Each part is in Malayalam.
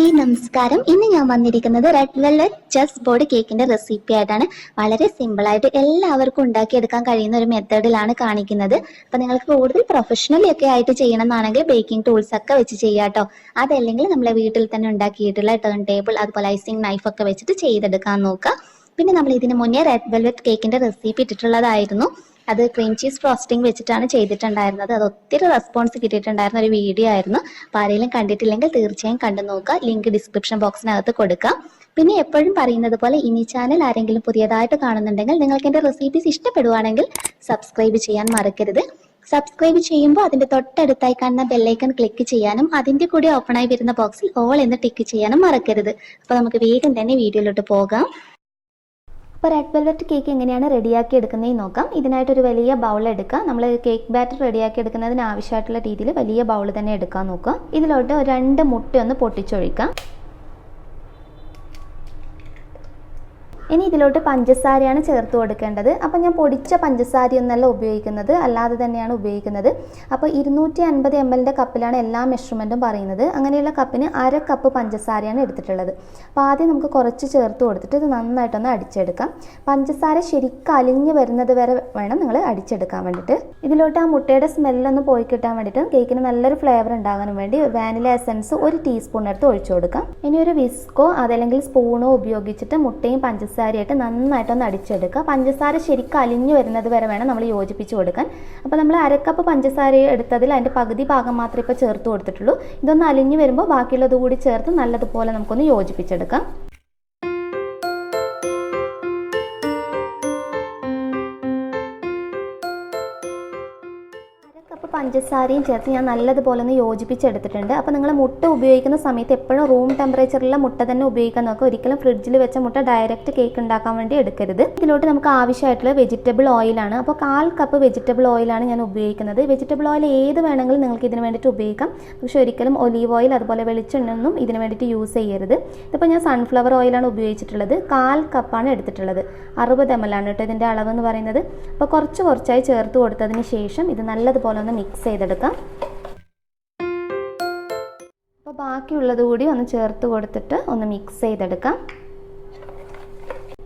ഹായ് നമസ്കാരം. ഇന്ന് ഞാൻ വന്നിരിക്കുന്നത് റെഡ് വെൽവെറ്റ് ചെസ് ബോർഡ് കേക്കിന്റെ റെസിപ്പി ആയിട്ടാണ്. വളരെ സിമ്പിൾ ആയിട്ട് എല്ലാവർക്കും ഉണ്ടാക്കിയെടുക്കാൻ കഴിയുന്ന ഒരു മെത്തേഡിലാണ് കാണിക്കുന്നത്. അപ്പൊ നിങ്ങൾക്ക് കൂടുതൽ പ്രൊഫഷണൽ ഒക്കെ ആയിട്ട് ചെയ്യണമെന്നാണെങ്കിൽ ബേക്കിംഗ് ടൂൾസ് ഒക്കെ വെച്ച് ചെയ്യാട്ടോ. അതല്ലെങ്കിൽ നമ്മളെ വീട്ടിൽ തന്നെ ഉണ്ടാക്കിയിട്ടുള്ള ടേൺ ടേബിൾ അതുപോലെ ഐസിങ് നൈഫ് ഒക്കെ വെച്ചിട്ട് ചെയ്തെടുക്കാൻ നോക്കുക. പിന്നെ നമ്മൾ ഇതിന് മുന്നേ റെഡ് വെൽവെറ്റ് കേക്കിന്റെ റെസിപ്പി ഇട്ടിട്ടുള്ളതായിരുന്നു. അത് ക്രീം ചീസ് ഫ്രോസ്റ്റിംഗ് വെച്ചിട്ടാണ് ചെയ്തിട്ടുണ്ടായിരുന്നത്. അത് ഒത്തിരി റെസ്പോൺസ് കിട്ടിയിട്ടുണ്ടായിരുന്ന ഒരു വീഡിയോ ആയിരുന്നു. അപ്പോൾ ആരെങ്കിലും കണ്ടിട്ടില്ലെങ്കിൽ തീർച്ചയായും കണ്ടു നോക്കുക. ലിങ്ക് ഡിസ്ക്രിപ്ഷൻ ബോക്സിനകത്ത് കൊടുക്കാം. പിന്നെ എപ്പോഴും പറയുന്നത് പോലെ ഇനി ചാനൽ ആരെങ്കിലും പുതിയതായിട്ട് കാണുന്നുണ്ടെങ്കിൽ നിങ്ങൾക്ക് എൻ്റെ റെസിപ്പീസ് ഇഷ്ടപ്പെടുവാണെങ്കിൽ സബ്സ്ക്രൈബ് ചെയ്യാൻ മറക്കരുത്. സബ്സ്ക്രൈബ് ചെയ്യുമ്പോൾ അതിന്റെ തൊട്ടടുത്തായി കാണുന്ന ബെല്ലൈക്കൺ ക്ലിക്ക് ചെയ്യാനും അതിന്റെ കൂടെ ഓപ്പണായി വരുന്ന ബോക്സിൽ ഓൾ എന്ന് ടിക്ക് ചെയ്യാനും മറക്കരുത്. അപ്പോൾ നമുക്ക് വേഗം തന്നെ വീഡിയോയിലോട്ട് പോകാം. അപ്പോൾ റെഡ് വെൽവെറ്റ് കേക്ക് എങ്ങനെയാണ് റെഡിയാക്കി എടുക്കുന്നതെന്ന് നോക്കാം. ഇതിനായിട്ടൊരു വലിയ ബൗൾ എടുക്കുക. നമ്മൾ കേക്ക് ബാറ്റർ റെഡിയാക്കി എടുക്കുന്നതിന് ആവശ്യമായിട്ടുള്ള രീതിയിൽ വലിയ ബൗൾ തന്നെ എടുക്കാൻ നോക്കുക. ഇതിലോട്ട് ഒരു 2 മുട്ട ഒന്ന് പൊട്ടിച്ചൊഴിക്കാം. ഇനി ഇതിലോട്ട് പഞ്ചസാരയാണ് ചേർത്ത് കൊടുക്കേണ്ടത്. അപ്പോൾ ഞാൻ പൊടിച്ച പഞ്ചസാരയൊന്നല്ല ഉപയോഗിക്കുന്നത്, അല്ലാതെ തന്നെയാണ് ഉപയോഗിക്കുന്നത്. അപ്പോൾ 250 ml കപ്പിലാണ് എല്ലാ മെഷർമെൻറ്റും പറയുന്നത്. അങ്ങനെയുള്ള കപ്പിന് 1/2 കപ്പ് പഞ്ചസാരയാണ് എടുത്തിട്ടുള്ളത്. അപ്പോൾ ആദ്യം നമുക്ക് കുറച്ച് ചേർത്ത് കൊടുത്തിട്ട് ഇത് നന്നായിട്ടൊന്ന് അടിച്ചെടുക്കാം. പഞ്ചസാര ശരിക്കും അലിഞ്ഞ് വരുന്നത് വരെ വേണം നിങ്ങൾ അടിച്ചെടുക്കാൻ വേണ്ടിയിട്ട്. ഇതിലോട്ട് ആ മുട്ടയുടെ സ്മെല്ലൊന്ന് പോയി കിട്ടാൻ വേണ്ടിയിട്ട് കേക്കിന് നല്ലൊരു ഫ്ലേവർ ഉണ്ടാകാനും വേണ്ടി വാനില എസൻസ് 1 ടീസ്പൂൺ എടുത്ത് ഒഴിച്ചു കൊടുക്കാം. ഇനി ഒരു വിസ്കോ അതല്ലെങ്കിൽ സ്പൂണോ ഉപയോഗിച്ചിട്ട് മുട്ടയും പഞ്ചസാരയായിട്ട് നന്നായിട്ടൊന്ന് അടിച്ചെടുക്കുക. പഞ്ചസാര ശരിക്കും അലിഞ്ഞു വരുന്നത് വരെ വേണം നമ്മൾ യോജിപ്പിച്ച് കൊടുക്കാൻ. അപ്പോൾ നമ്മൾ 1/2 കപ്പ് പഞ്ചസാര എടുത്തതിൽ അതിൻ്റെ പകുതി ഭാഗം മാത്രമേ ഇപ്പോൾ ചേർത്ത് കൊടുത്തിട്ടുള്ളൂ. ഇതൊന്ന് അലിഞ്ഞു വരുമ്പോൾ ബാക്കിയുള്ളത് കൂടി ചേർത്ത് നല്ലതുപോലെ നമുക്കൊന്ന് യോജിപ്പിച്ചെടുക്കാം. പഞ്ചസാരയും ചേർത്ത് ഞാൻ നല്ലതുപോലെ ഒന്ന് യോജിപ്പിച്ചെടുത്തിട്ടുണ്ട്. അപ്പോൾ നിങ്ങൾ മുട്ട ഉപയോഗിക്കുന്ന സമയത്ത് എപ്പോഴും റൂം ടെമ്പറേച്ചറിലുള്ള മുട്ട തന്നെ ഉപയോഗിക്കാൻ നോക്കുക. ഒരിക്കലും ഫ്രിഡ്ജിൽ വെച്ച മുട്ട ഡയറക്റ്റ് കേക്ക് ഉണ്ടാക്കാൻ വേണ്ടി എടുക്കരുത്. ഇതിലോട്ട് നമുക്ക് ആവശ്യമായിട്ടുള്ള വെജിറ്റബിൾ ഓയിലാണ്. അപ്പോൾ 1/4 കപ്പ് വെജിറ്റബിൾ ഓയിലാണ് ഞാൻ ഉപയോഗിക്കുന്നത്. വെജിറ്റബിൾ ഓയിൽ ഏത് വേണമെങ്കിലും നിങ്ങൾക്ക് ഇതിന് വേണ്ടിയിട്ട് ഉപയോഗിക്കാം. പക്ഷേ ഒരിക്കലും ഒലീവ് ഓയിൽ അതുപോലെ വെളിച്ചെണ്ണയൊന്നും ഇതിന് വേണ്ടിയിട്ട് യൂസ് ചെയ്യരുത്. ഇതിപ്പോൾ ഞാൻ സൺഫ്ലവർ ഓയിലാണ് ഉപയോഗിച്ചിട്ടുള്ളത്. 1/4 കപ്പാണ് എടുത്തിട്ടുള്ളത്. 60 ml ആണ് കേട്ടോ ഇതിൻ്റെ അളവെന്ന് പറയുന്നത്. അപ്പോൾ കുറച്ചായി ചേർത്ത് കൊടുത്തതിന് ശേഷം ഇത് നല്ലതുപോലെ ഒന്ന് മിക്സ് ചെയ്തെടുക്കാം. അപ്പോൾ ബാക്കിയുള്ളത് കൂടി ഒന്ന് ചേർത്ത് കൊടുത്തിട്ട് ഒന്ന് മിക്സ് ചെയ്തെടുക്കാം.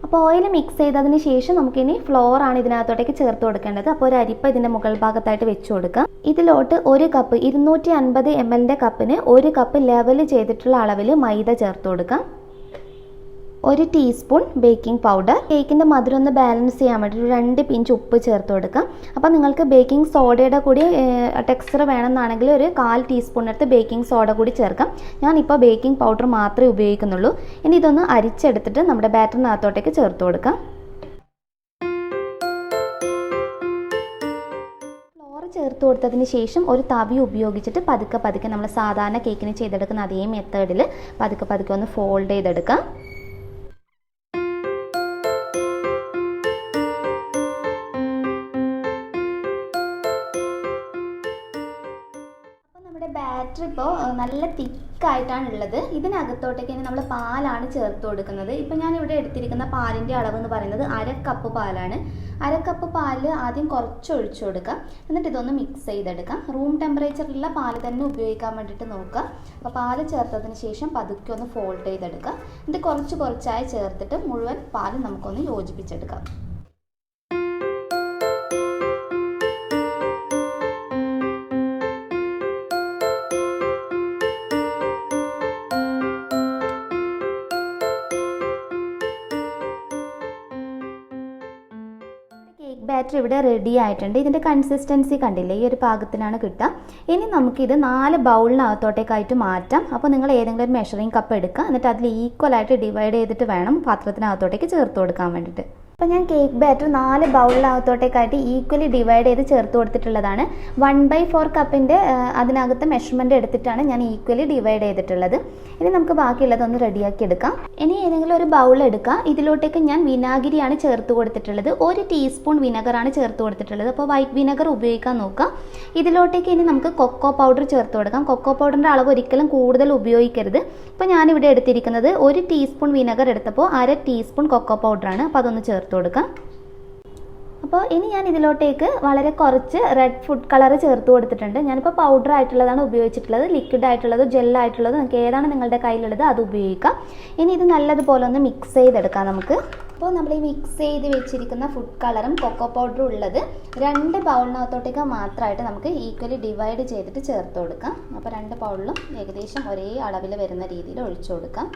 അപ്പോൾ ഓയിൽ മിക്സ് ചെയ്തതിന് ശേഷം നമുക്കിനി ഫ്ലോർ ആണ് ഇതിനകത്തോട്ടേക്ക് ചേർത്ത് കൊടുക്കേണ്ടത്. അപ്പോൾ ഒരു അരിപ്പ ഇതിൻ്റെ മുകൾ ഭാഗത്തായിട്ട് വെച്ച് കൊടുക്കാം. ഇതിലോട്ട് 1 കപ്പ് 250 ml കപ്പിന് 1 കപ്പ് ലെവൽ ചെയ്തിട്ടുള്ള അളവിൽ മൈദ ചേർത്ത് കൊടുക്കാം. 1 ടീസ്പൂൺ ബേക്കിംഗ് പൗഡർ. കേക്കിൻ്റെ മധുരം ഒന്ന് ബാലൻസ് ചെയ്യാൻ വേണ്ടി 2 പിഞ്ച് ഉപ്പ് ചേർത്ത് കൊടുക്കാം. അപ്പോൾ നിങ്ങൾക്ക് ബേക്കിംഗ് സോഡയുടെ കൂടി ടെക്സ്ചർ വേണമെന്നാണെങ്കിൽ ഒരു 1/4 ടീസ്പൂൺ എടുത്ത് ബേക്കിംഗ് സോഡ കൂടി ചേർക്കാം. ഞാനിപ്പോൾ ബേക്കിംഗ് പൗഡർ മാത്രമേ ഉപയോഗിക്കുന്നുള്ളൂ. ഇനി ഇതൊന്ന് അരിച്ചെടുത്തിട്ട് നമ്മുടെ ബാറ്ററിനകത്തോട്ടേക്ക് ചേർത്ത് കൊടുക്കാം. ചേർത്ത് കൊടുത്തതിന് ശേഷം ഒരു തവി ഉപയോഗിച്ചിട്ട് പതുക്കെ നമ്മൾ സാധാരണ കേക്കിന് ചെയ്തെടുക്കുന്ന അതേ മെത്തേഡിൽ പതുക്കെ ഒന്ന് ഫോൾഡ് ചെയ്തെടുക്കാം. ബാറ്റർ ഇപ്പോൾ നല്ല തിക്കായിട്ടാണ് ഉള്ളത്. ഇതിനകത്തോട്ടേക്ക് നമ്മൾ പാലാണ് ചേർത്ത് കൊടുക്കുന്നത്. ഇപ്പോൾ ഞാനിവിടെ എടുത്തിരിക്കുന്ന പാലിൻ്റെ അളവ് എന്ന് പറയുന്നത് 1/2 കപ്പ് പാലാണ്. 1/2 കപ്പ് പാല് ആദ്യം കുറച്ച് ഒഴിച്ചു കൊടുക്കാം. എന്നിട്ട് ഇതൊന്ന് മിക്സ് ചെയ്തെടുക്കാം. റൂം ടെമ്പറേച്ചറിലുള്ള പാല് തന്നെ ഉപയോഗിക്കാൻ വേണ്ടിയിട്ട് നോക്കുക. അപ്പോൾ പാല് ചേർത്തതിന് ശേഷം പതുക്കെ ഒന്ന് ഫോൾഡ് ചെയ്തെടുക്കാം. എന്നിട്ട് കുറച്ചായി ചേർത്തിട്ട് മുഴുവൻ പാല് നമുക്കൊന്ന് യോജിപ്പിച്ചെടുക്കാം. ബാറ്റർ ഇവിടെ റെഡി ആയിട്ടുണ്ട്. ഇതിൻ്റെ കൺസിസ്റ്റൻസി കണ്ടില്ലേ, ഈ ഒരു പാകത്തിനാണ് കിട്ടുക. ഇനി നമുക്കിത് 4 ബൗളിനകത്തോട്ടേക്കായിട്ട് മാറ്റാം. അപ്പോൾ നിങ്ങൾ ഏതെങ്കിലും ഒരു മെഷറിംഗ് കപ്പ് എടുക്കുക. എന്നിട്ട് അതിൽ ഈക്വലായിട്ട് ഡിവൈഡ് ചെയ്തിട്ട് വേണം പാത്രത്തിനകത്തോട്ടേക്ക് ചേർത്ത് കൊടുക്കാൻ വേണ്ടിയിട്ട്. അപ്പോൾ ഞാൻ കേക്ക് ബാറ്റർ 4 ബൗളിനകത്തോട്ടേക്കായിട്ട് ഈക്വലി ഡിവൈഡ് ചെയ്ത് ചേർത്ത് കൊടുത്തിട്ടുള്ളതാണ്. 1/4 കപ്പിൻ്റെ അതിനകത്ത് മെഷർമെൻറ്റ് എടുത്തിട്ടാണ് ഞാൻ ഈക്വലി ഡിവൈഡ് ചെയ്തിട്ടുള്ളത്. ഇനി നമുക്ക് ബാക്കിയുള്ളതൊന്ന് റെഡിയാക്കി എടുക്കാം. ഇനി ഏതെങ്കിലും ഒരു ബൗൾ എടുക്കുക. ഇതിലോട്ടേക്ക് ഞാൻ വിനാഗിരിയാണ് ചേർത്ത് കൊടുത്തിട്ടുള്ളത്. 1 ടീസ്പൂൺ വിനെഗറാണ് ചേർത്ത് കൊടുത്തിട്ടുള്ളത്. അപ്പോൾ വൈറ്റ് വിനെഗർ ഉപയോഗിക്കാൻ നോക്കുക. ഇതിലോട്ടേക്ക് ഇനി നമുക്ക് കൊക്കോ പൗഡർ ചേർത്ത് കൊടുക്കാം. കൊക്കോ പൗഡറിൻ്റെ അളവ് ഒരിക്കലും കൂടുതൽ ഉപയോഗിക്കരുത്. ഇപ്പോൾ ഞാനിവിടെ എടുത്തിരിക്കുന്നത് 1 ടീസ്പൂൺ വിനെഗർ എടുത്തപ്പോൾ 1/2 ടീസ്പൂൺ കൊക്കോ പൗഡറാണ്. അപ്പോൾ അതൊന്ന് ചേർത്ത് കൊടുക്കാം. അപ്പോൾ ഇനി ഞാൻ ഇതിലോട്ടേക്ക് വളരെ കുറച്ച് റെഡ് ഫുഡ് കളർ ചേർത്ത് കൊടുത്തിട്ടുണ്ട്. ഞാനിപ്പോൾ പൗഡർ ആയിട്ടുള്ളതാണ് ഉപയോഗിച്ചിട്ടുള്ളത്. ലിക്വിഡ് ആയിട്ടുള്ളത്, ജെല്ലായിട്ടുള്ളത്, നിങ്ങൾക്ക് ഏതാണ് നിങ്ങളുടെ കയ്യിലുള്ളത് അത് ഉപയോഗിക്കാം. ഇനി ഇത് നല്ലതുപോലെ ഒന്ന് മിക്സ് ചെയ്തെടുക്കാം നമുക്ക്. അപ്പോൾ നമ്മൾ ഈ മിക്സ് ചെയ്ത് വെച്ചിരിക്കുന്ന ഫുഡ് കളറും കൊക്കോ പൗഡറും ഉള്ളത് 2 ബൗളിനകത്തോട്ടേക്ക് മാത്രമായിട്ട് നമുക്ക് ഈക്വലി ഡിവൈഡ് ചെയ്തിട്ട് ചേർത്ത് കൊടുക്കാം. അപ്പോൾ 2 ബൗളിലും ഏകദേശം ഒരേ അളവിൽ വരുന്ന രീതിയിൽ ഒഴിച്ചു കൊടുക്കാം.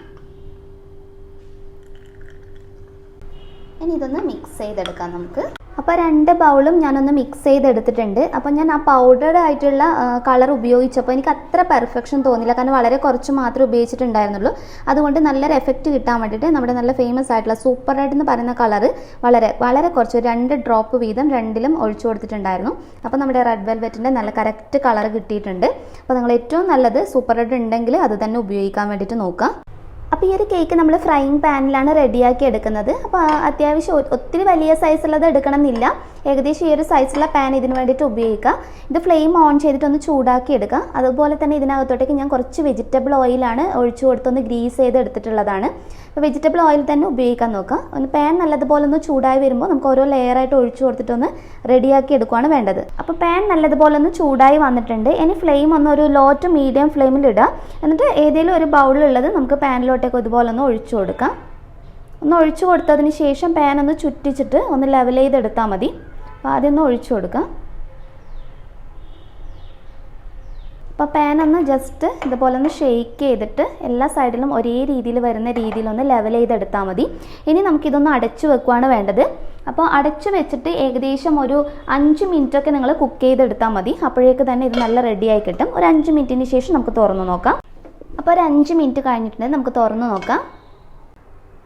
ഇനി ഇതൊന്ന് മിക്സ് ചെയ്തെടുക്കാം നമുക്ക്. അപ്പോൾ 2 ബൗളും ഞാനൊന്ന് മിക്സ് ചെയ്തെടുത്തിട്ടുണ്ട്. അപ്പോൾ ഞാൻ ആ പൗഡർഡ് ആയിട്ടുള്ള കളർ ഉപയോഗിച്ചപ്പോൾ എനിക്ക് അത്ര പെർഫെക്ഷൻ തോന്നില്ല, കാരണം വളരെ കുറച്ച് മാത്രമേ ഉപയോഗിച്ചിട്ടുണ്ടായിരുന്നുള്ളൂ. അതുകൊണ്ട് നല്ലൊരു എഫക്റ്റ് കിട്ടാൻ വേണ്ടിയിട്ട് നമ്മുടെ നല്ല ഫേമസ് ആയിട്ടുള്ള സൂപ്പർ റെഡ് എന്ന് പറയുന്ന കളർ വളരെ കുറച്ച് 2 ഡ്രോപ്പ് വീതം 2ലും ഒഴിച്ചു കൊടുത്തിട്ടുണ്ടായിരുന്നു. അപ്പോൾ നമ്മുടെ റെഡ് വെൽവെറ്റിൻ്റെ നല്ല കറക്റ്റ് കളർ കിട്ടിയിട്ടുണ്ട്. അപ്പോൾ നിങ്ങൾ ഏറ്റവും നല്ലത് സൂപ്പർ റെഡ് ഉണ്ടെങ്കിൽ അത് തന്നെ ഉപയോഗിക്കാൻ വേണ്ടിയിട്ട് നോക്കുക. അപ്പോൾ ഈ ഒരു കേക്ക് നമ്മൾ ഫ്രൈയിങ് പാനിലാണ് റെഡിയാക്കി എടുക്കുന്നത്. അപ്പോൾ അത്യാവശ്യം ഒത്തിരി വലിയ സൈസുള്ളത് എടുക്കണം എന്നില്ല. ഏകദേശം ഈ ഒരു സൈസുള്ള പാൻ ഇതിന് വേണ്ടിയിട്ട് ഉപയോഗിക്കുക. ഇത് ഫ്ലെയിം ഓൺ ചെയ്തിട്ടൊന്ന് ചൂടാക്കി എടുക്കുക. അതുപോലെ തന്നെ ഇതിനകത്തോട്ടേക്ക് ഞാൻ കുറച്ച് വെജിറ്റബിൾ ഓയിലാണ് ഒഴിച്ചു കൊടുത്തൊന്ന് ഗ്രീസ് ചെയ്ത് എടുത്തിട്ടുള്ളതാണ്. അപ്പോൾ വെജിറ്റബിൾ ഓയിൽ തന്നെ ഉപയോഗിക്കാൻ നോക്കുക. ഒന്ന് പാൻ നല്ലതുപോലെ ഒന്ന് ചൂടായി വരുമ്പോൾ നമുക്ക് ഓരോ ലെയറായിട്ട് ഒഴിച്ചു കൊടുത്തിട്ടൊന്ന് റെഡിയാക്കി എടുക്കുകയാണ് വേണ്ടത്. അപ്പോൾ പാൻ നല്ലതുപോലെ ഒന്ന് ചൂടായി വന്നിട്ടുണ്ട്. ഇനി ഫ്ലെയിം ഒന്ന് ഒരു ലോ ടു മീഡിയം ഫ്ലെയിമിൽ ഇടുക. എന്നിട്ട് ഏതെങ്കിലും ഒരു ബൗളിലുള്ളത് നമുക്ക് പാനിലോട്ടേക്ക് ഇതുപോലെ ഒന്ന് ഒഴിച്ചു കൊടുക്കാം. ഒന്ന് ഒഴിച്ചു കൊടുത്തതിന് ശേഷം പാൻ ഒന്ന് ചുറ്റിച്ചിട്ട് ഒന്ന് ലെവൽ ചെയ്തെടുത്താൽ മതി. അപ്പോൾ ആദ്യം ഒന്ന് ഒഴിച്ചു കൊടുക്കാം. അപ്പോൾ പാൻ ഒന്ന് ജസ്റ്റ് ഇതുപോലെ ഒന്ന് ഷെയ്ക്ക് ചെയ്തിട്ട് എല്ലാ സൈഡിലും ഒരേ രീതിയിൽ വരുന്ന രീതിയിലൊന്ന് ലെവൽ ചെയ്തെടുത്താൽ മതി. ഇനി നമുക്കിതൊന്ന് അടച്ചു വെക്കുകയാണ് വേണ്ടത്. അപ്പോൾ അടച്ചു വെച്ചിട്ട് ഏകദേശം ഒരു 5 മിനിറ്റൊക്കെ നിങ്ങൾ കുക്ക് ചെയ്തെടുത്താൽ മതി. അപ്പോഴേക്ക് തന്നെ ഇത് നല്ല റെഡിയായി കിട്ടും. ഒരു 5 മിനിറ്റിന് ശേഷം നമുക്ക് തുറന്ന് നോക്കാം. അപ്പോൾ ഒരു 5 മിനിറ്റ് കഴിഞ്ഞിട്ടുണ്ടെങ്കിൽ നമുക്ക് തുറന്ന് നോക്കാം.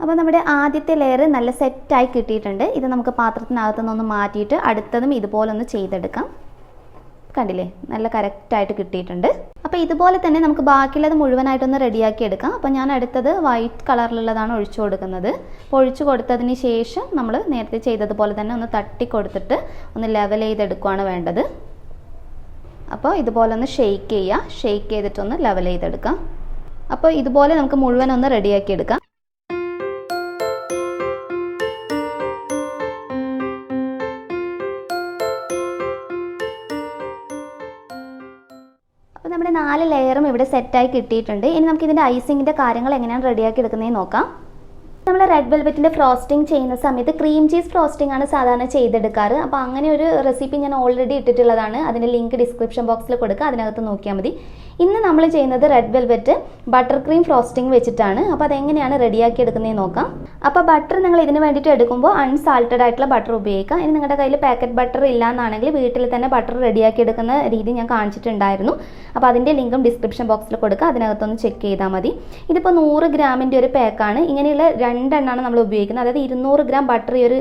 അപ്പോൾ നമ്മുടെ ആദ്യത്തെ ലെയർ നല്ല സെറ്റായി കിട്ടിയിട്ടുണ്ട്. ഇത് നമുക്ക് പാത്രത്തിനകത്തു നിന്നൊന്ന് മാറ്റിയിട്ട് അടുത്തതും ഇതുപോലെ ഒന്ന് ചെയ്തെടുക്കാം. കണ്ടില്ലേ, നല്ല കറക്റ്റായിട്ട് കിട്ടിയിട്ടുണ്ട്. അപ്പോൾ ഇതുപോലെ തന്നെ നമുക്ക് ബാക്കിയുള്ളത് മുഴുവനായിട്ടൊന്ന് റെഡിയാക്കി എടുക്കാം. അപ്പോൾ ഞാൻ അടുത്തത് വൈറ്റ് കളറിലുള്ളതാണ് ഒഴിച്ചു കൊടുക്കുന്നത്. അപ്പോൾ ഒഴിച്ചു കൊടുത്തതിന് ശേഷം നമ്മൾ നേരത്തെ ചെയ്തതുപോലെ തന്നെ ഒന്ന് തട്ടി കൊടുത്തിട്ട് ഒന്ന് ലെവൽ ചെയ്തെടുക്കുകയാണ് വേണ്ടത്. അപ്പോൾ ഇതുപോലെ ഒന്ന് ഷെയ്ക്ക് ചെയ്യുക. ഷെയ്ക്ക് ചെയ്തിട്ടൊന്ന് ലെവൽ ചെയ്തെടുക്കാം. അപ്പോൾ ഇതുപോലെ നമുക്ക് മുഴുവൻ ഒന്ന് റെഡിയാക്കി എടുക്കാം. അപ്പോൾ നമ്മുടെ 4 ലെയറും ഇവിടെ സെറ്റായി കിട്ടിയിട്ടുണ്ട്. ഇനി നമുക്ക് ഇതിൻ്റെ ഐസിങ്ങിൻ്റെ കാര്യങ്ങൾ എങ്ങനെയാണ് റെഡിയാക്കി എടുക്കുന്നതെന്ന് നോക്കാം. നമ്മൾ റെഡ് വെൽവെറ്റിൻ്റെ ഫ്രോസ്റ്റിംഗ് ചെയ്യുന്ന സമയത്ത് ക്രീം ചീസ് ഫ്രോസ്റ്റിംഗ് ആണ് സാധാരണ ചെയ്തെടുക്കാറ്. അപ്പോൾ അങ്ങനെ ഒരു റെസിപ്പി ഞാൻ ഓൾറെഡി ഇട്ടിട്ടുള്ളതാണ്. അതിൻ്റെ ലിങ്ക് ഡിസ്ക്രിപ്ഷൻ ബോക്സിൽ കൊടുക്കുക, അതിനകത്ത് നോക്കിയാൽ മതി. ഇന്ന് നമ്മൾ ചെയ്യുന്നത് red velvet butter cream frosting വെച്ചിട്ടാണ്. അപ്പോൾ അതെങ്ങനെയാണ് റെഡിയാക്കി എടുക്കുന്നതെന്ന് നോക്കാം. അപ്പോൾ ബട്ടർ നിങ്ങൾ ഇതിന് വേണ്ടിയിട്ട് എടുക്കുമ്പോൾ അൺസാൾട്ടഡ് ആയിട്ടുള്ള ബട്ടർ ഉപയോഗിക്കുക. ഇനി നിങ്ങളുടെ കയ്യിൽ പാക്കറ്റ് ബട്ടർ ഇല്ല എന്നാണെങ്കിൽ വീട്ടിൽ തന്നെ ബട്ടർ റെഡിയാക്കി എടുക്കുന്ന രീതി ഞാൻ കാണിച്ചിട്ടുണ്ടായിരുന്നു. അപ്പോൾ അതിൻ്റെ ലിങ്കും ഡിസ്ക്രിപ്ഷൻ ബോക്സിൽ കൊടുക്കുക, അതിനകത്തൊന്ന് ചെക്ക് ചെയ്താൽ മതി. ഇതിപ്പോൾ 100 ഗ്രാമിൻ്റെ ഒരു പാക്കാണ്. ഇങ്ങനെയുള്ള 2 എണ്ണമാണ് നമ്മൾ ഉപയോഗിക്കുന്നത്. അതായത് 200 ഗ്രാം ബട്ടർ ഈ ഒരു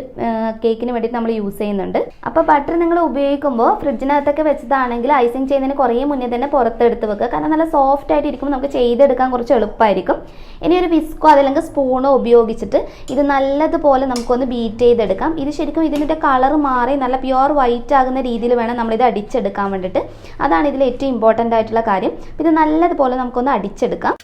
കേക്കിന് വേണ്ടിയിട്ട് നമ്മൾ യൂസ് ചെയ്യുന്നുണ്ട്. അപ്പോൾ ബട്ടർ നിങ്ങൾ ഉപയോഗിക്കുമ്പോൾ ഫ്രിഡ്ജിനകത്തൊക്കെ വെച്ചതാണെങ്കിൽ ഐസിങ് ചെയ്യുന്നതിന് കുറേ മുന്നേ തന്നെ പുറത്തെടുത്ത് വെക്കുക. കാരണം നല്ല സോഫ്റ്റ് ആയിട്ട് ഇരിക്കുമ്പോൾ നമുക്ക് ചെയ്തെടുക്കാൻ കുറച്ച് എളുപ്പമായിരിക്കും. ഇനി ഒരു വിസ്കോ അതല്ലെങ്കിൽ സ്പൂണോ ഉപയോഗിച്ചിട്ട് ഇത് നല്ലതുപോലെ നമുക്കൊന്ന് ബീറ്റ് ചെയ്തെടുക്കാം. ഇത് ശരിക്കും ഇതിൻ്റെ കളർ മാറി നല്ല പ്യുവർ വൈറ്റ് ആകുന്ന രീതിയിൽ വേണം നമ്മളിത് അടിച്ചെടുക്കാൻ വേണ്ടിയിട്ട്. അതാണ് ഇതിൽ ഏറ്റവും ഇമ്പോർട്ടൻ്റ് ആയിട്ടുള്ള കാര്യം. ഇത് നല്ലതുപോലെ നമുക്കൊന്ന് അടിച്ചെടുക്കാം.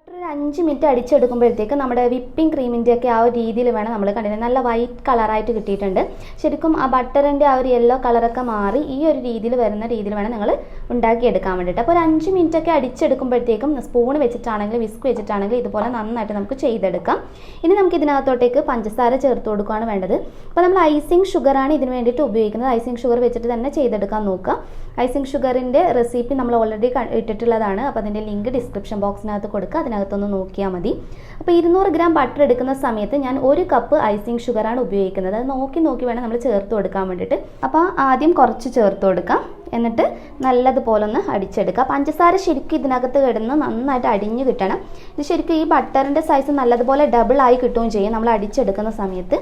ഒരു 5 മിനിറ്റ് അടിച്ചെടുക്കുമ്പോഴത്തേക്ക് നമ്മുടെ വിപ്പിംഗ് ക്രീമിൻ്റെ ഒക്കെ ആ ഒരു രീതിയിൽ വേണം നമ്മൾ കണ്ടിട്ട് നല്ല വൈറ്റ് കളറായിട്ട് കിട്ടിയിട്ടുണ്ട്. ശരിക്കും ആ ബട്ടറിൻ്റെ ആ ഒരു യെല്ലോ കളറൊക്കെ മാറി ഈ ഒരു രീതിയിൽ വരുന്ന രീതിയിൽ വേണം നിങ്ങൾ ഉണ്ടാക്കിയെടുക്കാൻ വേണ്ടിയിട്ട്. അപ്പോൾ ഒരു 5 മിനിറ്റ് ഒക്കെ അടിച്ചെടുക്കുമ്പോഴത്തേക്കും സ്പൂൺ വെച്ചിട്ടാണെങ്കിൽ വിസ്ക് വെച്ചിട്ടാണെങ്കിൽ ഇതുപോലെ നന്നായിട്ട് നമുക്ക് ചെയ്തെടുക്കാം. ഇനി നമുക്ക് ഇതിനകത്തോട്ടേക്ക് പഞ്ചസാര ചേർത്ത് കൊടുക്കുകയാണ് വേണ്ടത്. അപ്പോൾ നമ്മൾ ഐസിങ് ഷുഗറാണ് ഇതിന് വേണ്ടിയിട്ട് ഉപയോഗിക്കുന്നത്. ഐസിങ് ഷുഗർ വെച്ചിട്ട് തന്നെ ചെയ്തെടുക്കാൻ നോക്കുക. ഐസിങ് ഷുഗറിൻ്റെ റെസിപ്പി നമ്മൾ ഓൾറെഡി ഇട്ടിട്ടുള്ളതാണ്. അപ്പോൾ അതിൻ്റെ ലിങ്ക് ഡിസ്ക്രിപ്ഷൻ ബോക്സിനകത്ത് കൊടുക്കുക, അതിനകത്തൊന്ന് നോക്കിയാൽ മതി. അപ്പോൾ 200 ഗ്രാം ബട്ടർ എടുക്കുന്ന സമയത്ത് ഞാൻ 1 കപ്പ് ഐസിങ് ഷുഗറാണ് ഉപയോഗിക്കുന്നത്. അത് നോക്കി വേണം നമ്മൾ ചേർത്ത് കൊടുക്കാൻ വേണ്ടിയിട്ട്. അപ്പോൾ ആദ്യം കുറച്ച് ചേർത്ത് കൊടുക്കാം. എന്നിട്ട് നല്ലതുപോലെ ഒന്ന് അടിച്ചെടുക്കുക. പഞ്ചസാര ശരിക്കും ഇതിനകത്ത് കിടന്ന് നന്നായിട്ട് അടിഞ്ഞു കിട്ടണം. ഇത് ശരിക്കും ഈ ബട്ടറിൻ്റെ സൈസ് നല്ലതുപോലെ ഡബിൾ ആയി കിട്ടുകയും ചെയ്യും നമ്മൾ അടിച്ചെടുക്കുന്ന സമയത്ത്.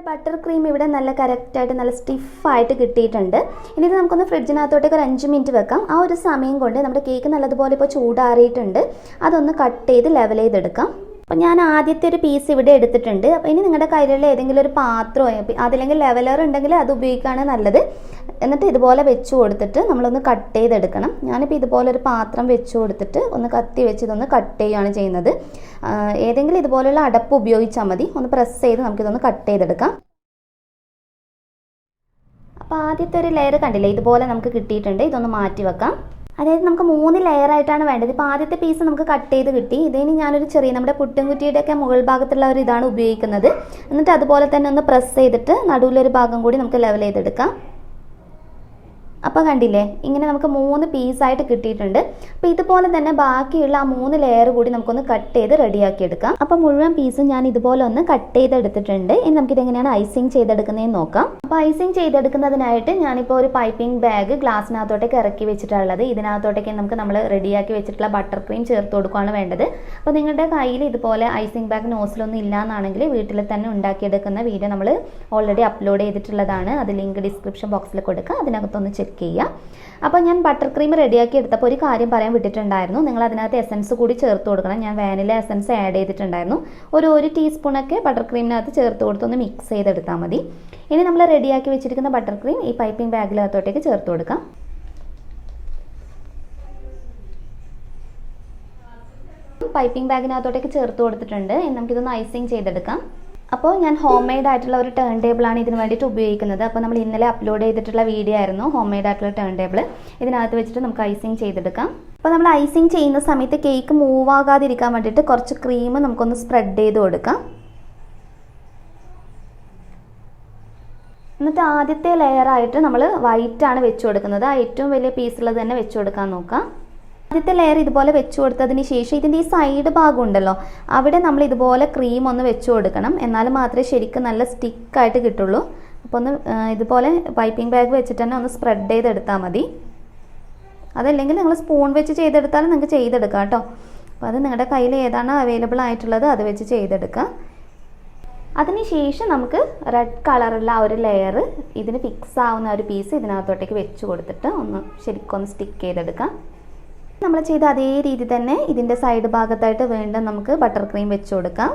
ബട്ടർ ക്രീം ഇവിടെ നല്ല കറക്റ്റായിട്ട് നല്ല സ്റ്റിഫായിട്ട് കിട്ടിയിട്ടുണ്ട്. ഇനി ഇത് നമുക്കൊന്ന് ഫ്രിഡ്ജിനകത്തോട്ടേക്ക് ഒരു 5 മിനിറ്റ് വെക്കാം. ആ ഒരു സമയം കൊണ്ട് നമ്മുടെ കേക്ക് നല്ലതുപോലെ ഇപ്പോൾ ചൂടാറിയിട്ടുണ്ട്. അതൊന്ന് കട്ട് ചെയ്ത് ലെവൽ ചെയ്തെടുക്കാം. അപ്പോൾ ഞാൻ ആദ്യത്തെ ഒരു പീസ് ഇവിടെ എടുത്തിട്ടുണ്ട്. അപ്പോൾ ഇനി നിങ്ങളുടെ കയ്യിലുള്ള ഏതെങ്കിലും ഒരു പാത്രമോ അതില്ലെങ്കിൽ ലെവലർ ഉണ്ടെങ്കിൽ അത് ഉപയോഗിക്കുകയാണ് നല്ലത്. എന്നിട്ട് ഇതുപോലെ വെച്ച് കൊടുത്തിട്ട് നമ്മളൊന്ന് കട്ട് ചെയ്തെടുക്കണം. ഞാനിപ്പോൾ ഇതുപോലെ ഒരു പാത്രം വെച്ച് കൊടുത്തിട്ട് ഒന്ന് കത്തി വെച്ച് ഇതൊന്ന് കട്ട് ചെയ്യുകയാണ് ചെയ്യുന്നത്. ഏതെങ്കിലും ഇതുപോലെയുള്ള അടപ്പ് ഉപയോഗിച്ചാൽ മതി. ഒന്ന് പ്രസ് ചെയ്ത് നമുക്കിതൊന്ന് കട്ട് ചെയ്തെടുക്കാം. അപ്പോൾ ആദ്യത്തെ ഒരു ലെയർ കണ്ടില്ലേ, ഇതുപോലെ നമുക്ക് കിട്ടിയിട്ടുണ്ട്. ഇതൊന്ന് മാറ്റി വെക്കാം. അതായത് നമുക്ക് 3 ലെയറായിട്ടാണ് വേണ്ടത്. ഇപ്പോൾ ആദ്യത്തെ പീസ് നമുക്ക് കട്ട് ചെയ്ത് കിട്ടി. ഇതിന് ഞാനൊരു ചെറിയ നമ്മുടെ പുട്ടുംകുറ്റിയുടെയൊക്കെ മുകൾ ഭാഗത്തുള്ള ഒരു ഇതാണ് ഉപയോഗിക്കുന്നത്. എന്നിട്ട് അതുപോലെ തന്നെ ഒന്ന് പ്രസ് ചെയ്തിട്ട് നടുവിലൊരു ഭാഗം കൂടി നമുക്ക് ലെവൽ ചെയ്തെടുക്കാം. അപ്പോൾ കണ്ടില്ലേ, ഇങ്ങനെ നമുക്ക് 3 പീസായിട്ട് കിട്ടിയിട്ടുണ്ട്. അപ്പോൾ ഇതുപോലെ തന്നെ ബാക്കിയുള്ള ആ 3 ലെയർ കൂടി നമുക്കൊന്ന് കട്ട് ചെയ്ത് റെഡിയാക്കി എടുക്കാം. അപ്പോൾ മുഴുവൻ പീസും ഞാൻ ഇതുപോലെ ഒന്ന് കട്ട് ചെയ്തെടുത്തിട്ടുണ്ട്. ഇനി നമുക്കിതെങ്ങനെയാണ് ഐസിങ് ചെയ്തെടുക്കുന്നതെന്ന് നോക്കാം. അപ്പോൾ ഐസിങ് ചെയ്തെടുക്കുന്നതിനായിട്ട് ഞാനിപ്പോൾ ഒരു പൈപ്പിംഗ് ബാഗ് ഗ്ലാസ്സിനകത്തോട്ടേക്ക് ഇറക്കി വെച്ചിട്ടുള്ളത്. ഇതിനകത്തോട്ടേക്ക് നമ്മൾ റെഡിയാക്കി വെച്ചിട്ടുള്ള ബട്ടർ ക്രീം ചേർത്ത് കൊടുക്കുകയാണ് വേണ്ടത്. അപ്പോൾ നിങ്ങളുടെ കയ്യിൽ ഇതുപോലെ ഐസിങ് ബാഗ് നോസിലൊന്നും ഇല്ലയെന്നാണെങ്കിൽ വീട്ടിൽ തന്നെ ഉണ്ടാക്കിയെടുക്കുന്ന വീഡിയോ നമ്മൾ ഓൾറെഡി അപ്ലോഡ് ചെയ്തിട്ടുള്ളതാണ്. അത് ലിങ്ക് ഡിസ്ക്രിപ്ഷൻ ബോക്സിൽ കൊടുക്കുക. അതിനകത്തൊന്ന് ചെക്ക് ചെയ്യുക. അപ്പോൾ ഞാൻ ബട്ടർ ക്രീം റെഡിയാക്കി എടുത്തപ്പോൾ ഒരു കാര്യം പറയാൻ വിട്ടിട്ടുണ്ടായിരുന്നു. നിങ്ങൾ അതിനകത്ത് എസൻസ് കൂടി ചേർത്ത് കൊടുക്കണം. ഞാൻ വാനില എസൻസ് ആഡ് ചെയ്തിട്ടുണ്ടായിരുന്നു. ഒരു ടീസ്പൂണൊക്കെ ബട്ടർ ക്രീമിനകത്ത് ചേർത്ത് കൊടുത്തൊന്ന് മിക്സ് ചെയ്തെടുത്താൽ മതി. ഇനി നമ്മൾ റെഡിയാക്കി വെച്ചിരിക്കുന്ന ബട്ടർ ക്രീം ഈ പൈപ്പിംഗ് ബാഗിനകത്തോട്ടേക്ക് ചേർത്ത് കൊടുക്കാം. പൈപ്പിംഗ് ബാഗിനകത്തോട്ടേക്ക് ചേർത്ത് കൊടുത്തിട്ടുണ്ട്. ഇനി നമുക്കിതൊന്ന് ഐസിങ് ചെയ്തെടുക്കാം. അപ്പോൾ ഞാൻ ഹോം മെയ്ഡ് ആയിട്ടുള്ള ഒരു ടേൺ ടേബിളാണ് ഇതിന് വേണ്ടിയിട്ട് ഉപയോഗിക്കുന്നത്. അപ്പോൾ നമ്മൾ ഇന്നലെ അപ്ലോഡ് ചെയ്തിട്ടുള്ള വീഡിയോ ആയിരുന്നു ഹോം മെയ്ഡ് ആയിട്ടുള്ള ടേൺ ടേബിൾ. ഇതിനകത്ത് വെച്ചിട്ട് നമുക്ക് ഐസിങ് ചെയ്തെടുക്കാം. അപ്പോൾ നമ്മൾ ഐസിങ് ചെയ്യുന്ന സമയത്ത് കേക്ക് മൂവ് ആകാതിരിക്കാൻ വേണ്ടിയിട്ട് കുറച്ച് ക്രീം നമുക്കൊന്ന് സ്പ്രെഡ് ചെയ്ത് കൊടുക്കാം. എന്നിട്ട് ആദ്യത്തെ ലെയറായിട്ട് നമ്മൾ വൈറ്റാണ് വെച്ച് കൊടുക്കുന്നത്. ആ ഏറ്റവും വലിയ പീസുള്ളത് തന്നെ വെച്ച് കൊടുക്കാൻ നോക്കാം. ആദ്യത്തെ ലെയർ ഇതുപോലെ വെച്ച് കൊടുത്തതിന് ശേഷം ഇതിൻ്റെ ഈ സൈഡ് ഭാഗം ഉണ്ടല്ലോ, അവിടെ നമ്മൾ ഇതുപോലെ ക്രീം ഒന്ന് വെച്ച് കൊടുക്കണം. എന്നാൽ മാത്രമേ ശരിക്കും നല്ല സ്റ്റിക്കായിട്ട് കിട്ടുള്ളൂ. അപ്പോൾ ഒന്ന് ഇതുപോലെ പൈപ്പിംഗ് ബാഗ് വെച്ചിട്ട് തന്നെ ഒന്ന് സ്പ്രെഡ് ചെയ്തെടുത്താൽ മതി. അതല്ലെങ്കിൽ നിങ്ങൾ സ്പൂൺ വെച്ച് ചെയ്തെടുത്താലും നിങ്ങൾക്ക് ചെയ്തെടുക്കാം കേട്ടോ. അപ്പോൾ അത് നിങ്ങളുടെ കയ്യിൽ ഏതാണ് അവൈലബിൾ ആയിട്ടുള്ളത് അത് വെച്ച് ചെയ്തെടുക്കുക. അതിനുശേഷം നമുക്ക് റെഡ് കളറുള്ള ആ ഒരു ലെയർ ഇതിന് ഫിക്സ് ആവുന്ന ഒരു പീസ് ഇതിനകത്തോട്ടേക്ക് വെച്ച് കൊടുത്തിട്ട് ഒന്ന് ശരിക്കും ഒന്ന് സ്റ്റിക്ക് ചെയ്തെടുക്കാം. നമ്മൾ ചെയ്ത അതേ രീതി തന്നെ ഇതിൻ്റെ സൈഡ് ഭാഗത്തായിട്ട് വീണ്ടും നമുക്ക് ബട്ടർ ക്രീം വെച്ച് കൊടുക്കാം.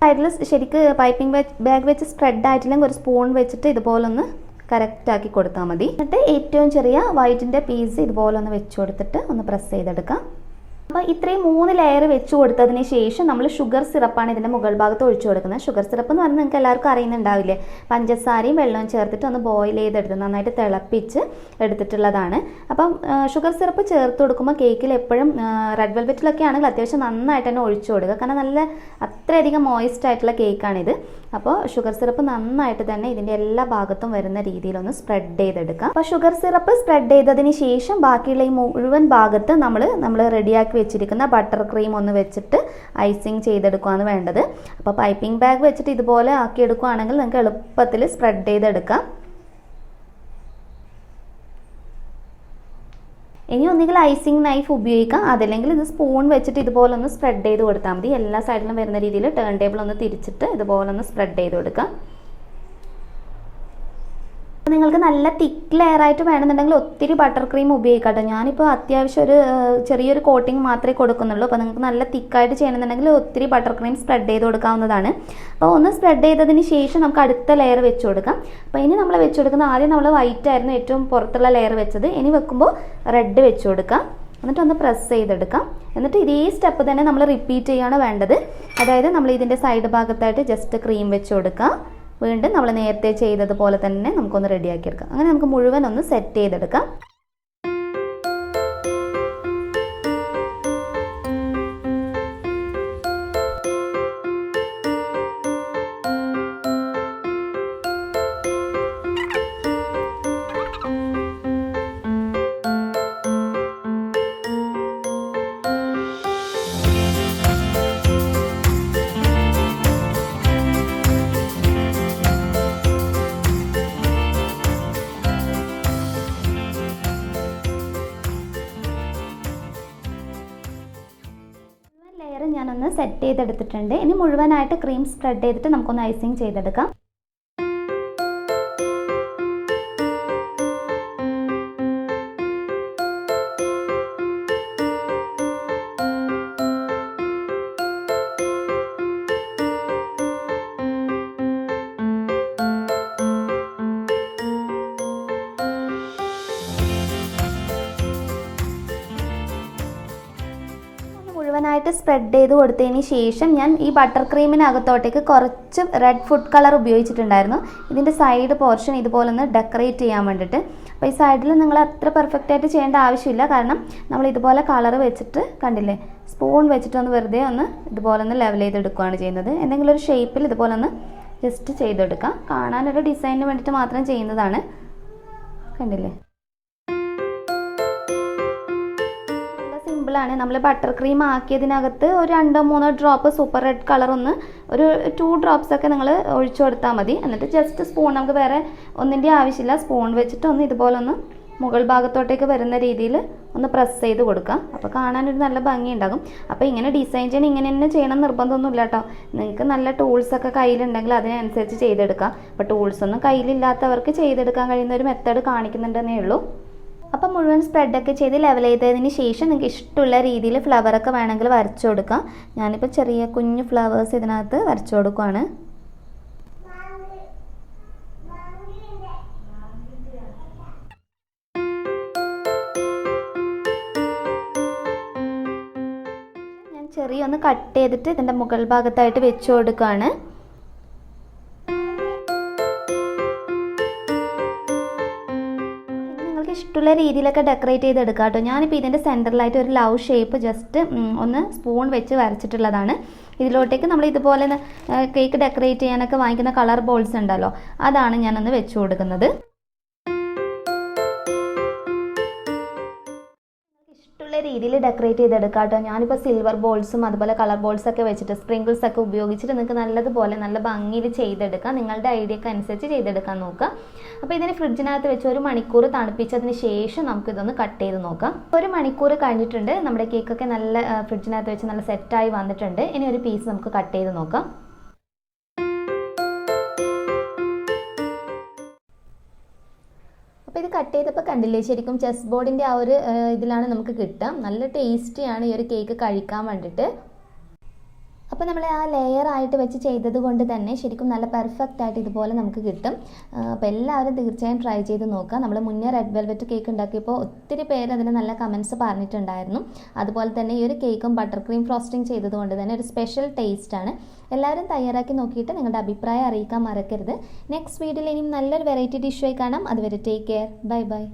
സൈഡിൽ ശരിക്ക് പൈപ്പിംഗ് ബാഗ് വെച്ച് സ്പ്രെഡ് ആയിട്ടില്ലെങ്കിൽ ഒരു സ്പൂൺ വെച്ചിട്ട് ഇതുപോലൊന്ന് കറക്റ്റ് ആക്കി കൊടുത്താൽ മതി. എന്നിട്ട് ഏറ്റവും ചെറിയ വൈറ്റിൻ്റെ പീസ് ഇതുപോലെ ഒന്ന് വെച്ച് കൊടുത്തിട്ട് ഒന്ന് പ്രസ് ചെയ്തെടുക്കാം. അപ്പോൾ ഇത്രയും 3 ലെയർ വെച്ച് കൊടുത്തതിന് ശേഷം നമ്മൾ ഷുഗർ സിറപ്പാണ് ഇതിൻ്റെ മുകൾ ഭാഗത്ത് ഒഴിച്ചു കൊടുക്കുന്നത്. ഷുഗർ സിറപ്പ് എന്ന് പറഞ്ഞാൽ നിങ്ങൾക്ക് എല്ലാവർക്കും അറിയുന്നുണ്ടാവില്ലേ, പഞ്ചസാരയും വെള്ളവും ചേർത്തിട്ട് ഒന്ന് ബോയിൽ ചെയ്തെടുത്ത് നന്നായിട്ട് തിളപ്പിച്ച് എടുത്തിട്ടുള്ളതാണ്. അപ്പം ഷുഗർ സിറപ്പ് ചേർത്ത് കൊടുക്കുമ്പോൾ കേക്കിൽ എപ്പോഴും റെഡ് വെൽവെറ്റിലൊക്കെ ആണെങ്കിൽ അത്യാവശ്യം നന്നായിട്ട് തന്നെ ഒഴിച്ചു കൊടുക്കുക. കാരണം നല്ല അത്രയധികം മോയിസ്റ്റ് ആയിട്ടുള്ള കേക്കാണിത്. അപ്പോൾ ഷുഗർ സിറപ്പ് നന്നായിട്ട് തന്നെ ഇതിൻ്റെ എല്ലാ ഭാഗത്തും വരുന്ന രീതിയിലൊന്ന് സ്പ്രെഡ് ചെയ്തെടുക്കാം. അപ്പോൾ ഷുഗർ സിറപ്പ് സ്പ്രെഡ് ചെയ്തതിന് ശേഷം ബാക്കിയുള്ള ഈ മുഴുവൻ ഭാഗത്ത് നമ്മൾ റെഡിയാക്കി വെച്ചിരിക്കുന്ന ബട്ടർ ക്രീം ഒന്ന് വെച്ചിട്ട് ഐസിങ് ചെയ്തെടുക്കുകയാണ് വേണ്ടത്. അപ്പോൾ പൈപ്പിംഗ് ബാഗ് വെച്ചിട്ട് ഇതുപോലെ ആക്കിയെടുക്കുകയാണെങ്കിൽ നിങ്ങൾക്ക് എളുപ്പത്തിൽ സ്പ്രെഡ് ചെയ്തെടുക്കാം. ഇനി ഒന്നുകിൽ ഐസിങ് നൈഫ് ഉപയോഗിക്കാം, അതല്ലെങ്കിൽ ഇത് സ്പൂൺ വെച്ചിട്ട് ഇതുപോലെ ഒന്ന് സ്പ്രെഡ് ചെയ്ത് കൊടുത്താൽ മതി. എല്ലാ സൈഡിലും വരുന്ന രീതിയിൽ ടേൺ ടേബിൾ ഒന്ന് തിരിച്ചിട്ട് ഇതുപോലെ ഒന്ന് സ്പ്രെഡ് ചെയ്ത് കൊടുക്കാം. നിങ്ങൾക്ക് നല്ല തിക്ക് ലെയറായിട്ട് വേണമെന്നുണ്ടെങ്കിൽ ഒത്തിരി ബട്ടർ ക്രീം ഉപയോഗിക്കാം കേട്ടോ. ഞാനിപ്പോൾ അത്യാവശ്യം ഒരു ചെറിയൊരു കോട്ടിങ് മാത്രമേ കൊടുക്കുന്നുള്ളൂ. അപ്പോൾ നിങ്ങൾക്ക് നല്ല തിക്കായിട്ട് ചെയ്യണമെന്നുണ്ടെങ്കിൽ ഒത്തിരി ബട്ടർ ക്രീം സ്പ്രെഡ് ചെയ്ത് കൊടുക്കാവുന്നതാണ്. അപ്പോൾ ഒന്ന് സ്പ്രെഡ് ചെയ്തതിന് ശേഷം നമുക്ക് അടുത്ത ലെയർ വെച്ച് കൊടുക്കാം. അപ്പോൾ ഇനി നമ്മൾ വെച്ച് കൊടുക്കുന്ന ആദ്യം നമ്മൾ വൈറ്റ് ആയിരുന്നു ഏറ്റവും പുറത്തുള്ള ലെയർ വെച്ചത്. ഇനി വെക്കുമ്പോൾ റെഡ് വെച്ച് കൊടുക്കാം. എന്നിട്ട് ഒന്ന് പ്രസ് ചെയ്തെടുക്കാം. എന്നിട്ട് ഇതേ സ്റ്റെപ്പ് തന്നെ നമ്മൾ റിപ്പീറ്റ് ചെയ്യുകയാണ് വേണ്ടത്. അതായത് നമ്മൾ ഇതിൻ്റെ സൈഡ് ഭാഗത്തായിട്ട് ജസ്റ്റ് ക്രീം വെച്ച് കൊടുക്കാം. വീണ്ടും നമ്മൾ നേരത്തെ ചെയ്തതുപോലെ തന്നെ നമുക്കൊന്ന് റെഡിയാക്കിയെടുക്കാം. അങ്ങനെ നമുക്ക് മുഴുവൻ ഒന്ന് സെറ്റ് ചെയ്തെടുക്കാം. സെറ്റ് ചെയ്തെടുത്തിട്ടുണ്ട്. ഇനി മുഴുവനായിട്ട് ക്രീം സ്പ്രെഡ് ചെയ്തിട്ട് നമുക്കൊന്ന് ഐസിങ് ചെയ്തെടുക്കാം. മുഴുവനായിട്ട് സ്പ്രെഡ് ചെയ്ത് കൊടുത്തതിന് ശേഷം ഞാൻ ഈ ബട്ടർ ക്രീമിനകത്തോട്ടേക്ക് കുറച്ച് റെഡ് ഫുഡ് കളർ ഉപയോഗിച്ചിട്ടുണ്ടായിരുന്നു. ഇതിൻ്റെ സൈഡ് പോർഷൻ ഇതുപോലെ ഒന്ന് ഡെക്കറേറ്റ് ചെയ്യാൻ വേണ്ടിയിട്ട്. അപ്പോൾ ഈ സൈഡിൽ നിങ്ങൾ അത്ര പെർഫെക്റ്റ് ആയിട്ട് ചെയ്യേണ്ട ആവശ്യമില്ല. കാരണം നമ്മൾ ഇതുപോലെ കളർ വെച്ചിട്ട് കണ്ടില്ലേ, സ്പൂൺ വെച്ചിട്ടൊന്ന് വെറുതെ ഒന്ന് ഇതുപോലെ ഒന്ന് ലെവൽ ചെയ്തെടുക്കുകയാണ് ചെയ്യുന്നത്. എന്തെങ്കിലും ഒരു ഷേപ്പിൽ ഇതുപോലെ ഒന്ന് ജസ്റ്റ് ചെയ്തെടുക്കാം. കാണാനൊരു ഡിസൈനിന് വേണ്ടിയിട്ട് മാത്രം ചെയ്യുന്നതാണ്. കണ്ടില്ലേ, സിമ്പിളാണ്. നമ്മൾ ബട്ടർ ക്രീം ആക്കിയതിനകത്ത് ഒരു 2-3 ഡ്രോപ്പ് സൂപ്പർ റെഡ് കളർ ഒന്ന് ഒരു 2 ഡ്രോപ്സ് ഒക്കെ നിങ്ങൾ ഒഴിച്ചു കൊടുത്താൽ മതി. എന്നിട്ട് ജസ്റ്റ് സ്പൂൺ, നമുക്ക് വേറെ ഒന്നിൻ്റെ ആവശ്യമില്ല, സ്പൂൺ വെച്ചിട്ട് ഒന്ന് ഇതുപോലെ ഒന്ന് മുകൾ ഭാഗത്തോട്ടേക്ക് വരുന്ന രീതിയിൽ ഒന്ന് പ്രസ് ചെയ്ത് കൊടുക്കാം. അപ്പോൾ കാണാനൊരു നല്ല ഭംഗി ഉണ്ടാകും. അപ്പോൾ ഇങ്ങനെ ഡിസൈൻ ചെയ്യണം, ഇങ്ങനെ തന്നെ ചെയ്യണം നിർബന്ധമൊന്നുമില്ല കേട്ടോ. നിങ്ങൾക്ക് നല്ല ടൂൾസൊക്കെ കയ്യിലുണ്ടെങ്കിൽ അതിനനുസരിച്ച് ചെയ്തെടുക്കാം. അപ്പോൾ ടൂൾസൊന്നും കയ്യിലില്ലാത്തവർക്ക് ചെയ്തെടുക്കാൻ കഴിയുന്ന ഒരു മെത്തേഡ് കാണിക്കുന്നുണ്ടെന്നേ ഉള്ളൂ. അപ്പം മുഴുവൻ സ്പ്രെഡൊക്കെ ചെയ്ത് ലെവൽ ചെയ്തതിന് ശേഷം നിങ്ങൾക്ക് ഇഷ്ടമുള്ള രീതിയിൽ ഫ്ലവറൊക്കെ വേണമെങ്കിൽ വരച്ചു കൊടുക്കാം. ഞാനിപ്പോൾ ചെറിയ കുഞ്ഞു ഫ്ലവേഴ്സ് ഇതിനകത്ത് വരച്ചു കൊടുക്കുകയാണ്. ഞാൻ ചെറിയൊന്ന് കട്ട് ചെയ്തിട്ട് ഇതിൻ്റെ മുകൾ ഭാഗത്തായിട്ട് വെച്ചു കൊടുക്കുകയാണ്. ഇഷ്ടമുള്ള രീതിയിലൊക്കെ ഡെക്കറേറ്റ് ചെയ്തെടുക്കാം കേട്ടോ. ഞാനിപ്പോൾ ഇതിൻ്റെ സെൻറ്ററിലായിട്ട് ഒരു ലവ് ഷേപ്പ് ജസ്റ്റ് ഒന്ന് സ്പൂൺ വെച്ച് വരച്ചിട്ടുള്ളതാണ്. ഇതിലോട്ടേക്ക് നമ്മൾ ഇതുപോലെ കേക്ക് ഡെക്കറേറ്റ് ചെയ്യാനൊക്കെ വാങ്ങിക്കുന്ന കളർ ബോൾസ് ഉണ്ടല്ലോ, അതാണ് ഞാനൊന്ന് വെച്ച് കൊടുക്കുന്നത്. ഇഷ്ടമുള്ള രീതിയിൽ ഡെക്കറേറ്റ് ചെയ്തെടുക്കാം കേട്ടോ. ഞാനിപ്പോൾ സിൽവർ ബോൾസും അതുപോലെ കളർ ബോൾസൊക്കെ വെച്ചിട്ട് സ്പ്രിങ്കിൾസ് ഒക്കെ ഉപയോഗിച്ചിട്ട് നിങ്ങൾക്ക് നല്ലതുപോലെ നല്ല ഭംഗിയിൽ ചെയ്തെടുക്കാം. നിങ്ങളുടെ ഐഡിയക്ക് അനുസരിച്ച് ചെയ്തെടുക്കാൻ നോക്കുക. അപ്പോൾ ഇതിന് ഫ്രിഡ്ജിനകത്ത് വെച്ച് 1 മണിക്കൂർ തണുപ്പിച്ചതിന് ശേഷം നമുക്കിതൊന്ന് കട്ട് ചെയ്ത് നോക്കാം. 1 മണിക്കൂർ കഴിഞ്ഞിട്ടുണ്ട്. നമ്മുടെ കേക്കൊക്കെ നല്ല ഫ്രിഡ്ജിനകത്ത് വെച്ച് നല്ല സെറ്റായി വന്നിട്ടുണ്ട്. ഇനി ഒരു പീസ് നമുക്ക് കട്ട് ചെയ്ത് നോക്കാം. അപ്പോൾ ഇത് കട്ട് ചെയ്തപ്പോൾ കണ്ടില്ലേ, ശരിക്കും ചെസ് ബോർഡിൻ്റെ ആ ഒരു ഇതിലാണ് നമുക്ക് കിട്ടുക. നല്ല ടേസ്റ്റിയാണ് ഈ ഒരു കേക്ക് കഴിക്കാൻ വേണ്ടിയിട്ട്. അപ്പോൾ നമ്മൾ ആ ലെയർ ആയിട്ട് വെച്ച് ചെയ്തത് കൊണ്ട് തന്നെ ശരിക്കും നല്ല പെർഫെക്റ്റ് ആയിട്ട് ഇതുപോലെ നമുക്ക് കിട്ടും. അപ്പോൾ എല്ലാവരും തീർച്ചയായും ട്രൈ ചെയ്ത് നോക്കുക. നമ്മൾ മുന്നേ റെഡ് വെൽവെറ്റ് കേക്ക് ഉണ്ടാക്കിയപ്പോൾ ഒത്തിരി പേര് അതിന് നല്ല കമൻറ്റ്സ് പറഞ്ഞിട്ടുണ്ടായിരുന്നു. അതുപോലെ തന്നെ ഈ ഒരു കേക്കും ബട്ടർ ക്രീം ഫ്രോസ്റ്റിംഗ് ചെയ്തത് കൊണ്ട് തന്നെ ഒരു സ്പെഷ്യൽ ടേസ്റ്റാണ്. എല്ലാവരും തയ്യാറാക്കി നോക്കിയിട്ട് നിങ്ങളുടെ അഭിപ്രായം അറിയിക്കാൻ മറക്കരുത്. നെക്സ്റ്റ് വീഡിയോയിൽ ഇനിയും നല്ലൊരു വെറൈറ്റി ഡിഷായി കാണാം. അതുവരെ ടേക്ക് കെയർ, ബൈ ബൈ.